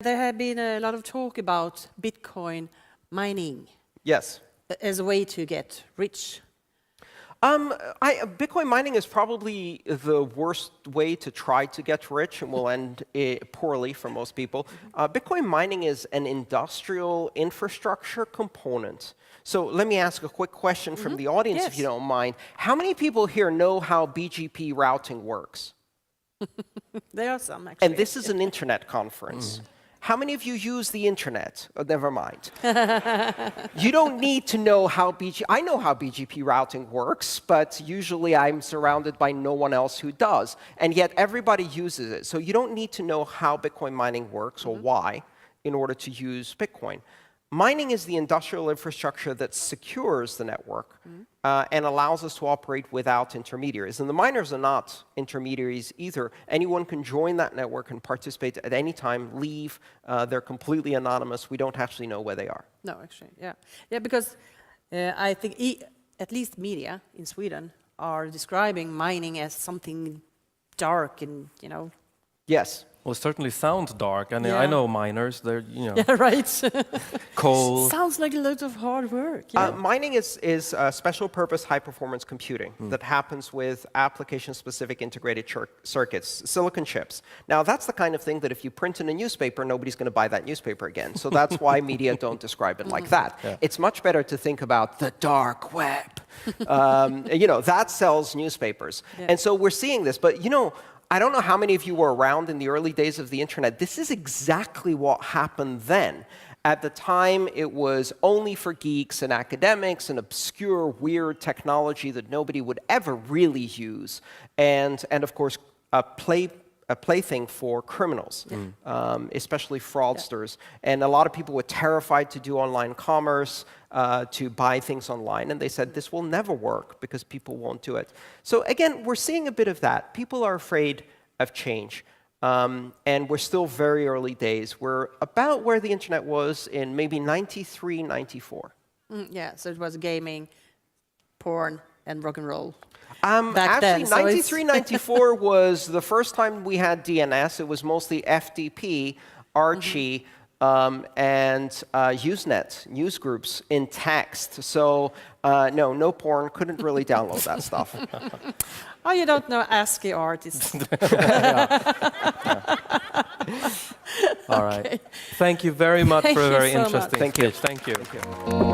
There have been a lot of talk about Bitcoin mining. Yes. As a way to get rich. Bitcoin mining is probably the worst way to try to get rich and will end poorly for most people. Bitcoin mining is an industrial infrastructure component. So let me ask a quick question from the audience, if you don't mind. How many people here know how BGP routing works? There are some, actually. And this is an internet conference. How many of you use the internet? Oh, never mind. You don't need to know how I know how BGP routing works, but usually I'm surrounded by no one else who does. And yet everybody uses it. So you don't need to know how Bitcoin mining works or why in order to use Bitcoin. Mining is the industrial infrastructure that secures the network and allows us to operate without intermediaries. And the miners are not intermediaries either. Anyone can join that network and participate at any time, leave. They're completely anonymous. We don't actually know where they are. No, actually, yeah. Yeah, because I think at least media in Sweden are describing mining as something dark and, you know. Yes. Well, it certainly sounds dark. And I know miners, they're, you know, yeah, right. coal. Sounds like a lot of hard work. Yeah. Mining is special purpose high performance computing that happens with application specific integrated circuits, silicon chips. Now, that's the kind of thing that if you print in a newspaper, nobody's going to buy that newspaper again. So that's why media don't describe it like that. Yeah. It's much better to think about the dark web. You know, that sells newspapers. Yeah. And so we're seeing this. But, you know, I don't know how many of you were around in the early days of the internet. This is exactly what happened then. At the time, it was only for geeks and academics and obscure, weird technology that nobody would ever really use. And of course, a plaything for criminals, especially fraudsters. Yeah. And a lot of people were terrified to do online commerce, to buy things online. And they said, this will never work because people won't do it. So again, we're seeing a bit of that. People are afraid of change. And we're still very early days. We're about where the internet was in maybe 93, 94. Yeah, so it was gaming, porn, and rock and roll. Actually, 93, 94 was the first time we had DNS. It was mostly FTP, Archie, and Usenet, news groups in text. So no porn, couldn't really download that stuff. Oh, you don't know ASCII artists. All right. Thank you very much for a very interesting speech. Thank you. Thank you.